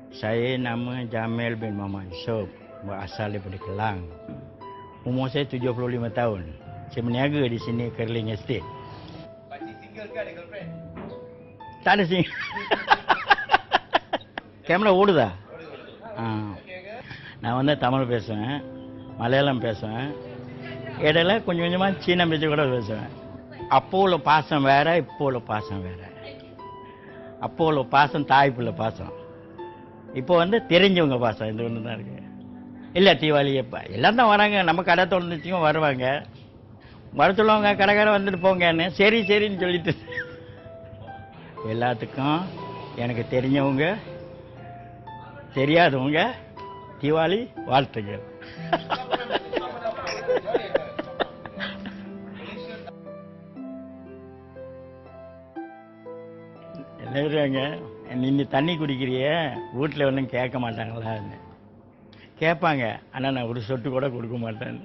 Saya nama Jamil bin Muhammad Yusof, berasal daripada Kelang. Umur saya 75 tahun. Saya berniaga di sini Kerling Estate. Pakcik single ke ada girlfriend? Tak ada sini. Camera ஓடுதா? நான் வந்து தமிழ் பேசுவேன், மலையாளம் பேசுவேன், இடையில கொஞ்சம் கொஞ்சமாக சீன பேச்சு கூட பேசுவேன். அப்போ உள்ள பாசம் வேற, இப்போ உள்ள பாசம் வேற. அப்போ உள்ள பாசம் தாய் பிள்ளை பாசம், இப்போ வந்து தெரிஞ்சவங்க பாசம், இது ஒன்று தான் இருக்கு. இல்லை தீபாவளி எப்போ எல்லாம் தான் வராங்க, நம்ம கடை திறந்துச்சுங்க வருவாங்க, வர சொல்லுவாங்க கடைக்கார வந்துட்டு போங்கன்னு. சரி சரின்னு சொல்லிட்டு எல்லாத்துக்கும் எனக்கு தெரிஞ்சவங்க தெரியாதவங்க தீபாவளி வாழ்த்துக்கள். என்னங்க நீ தண்ணி குடிக்கிறிய வீட்டில் ஒன்றும் கேட்க மாட்டாங்களா? கேட்பாங்க, ஆனால் நான் ஒரு சொட்டு கூட கொடுக்க மாட்டேன்.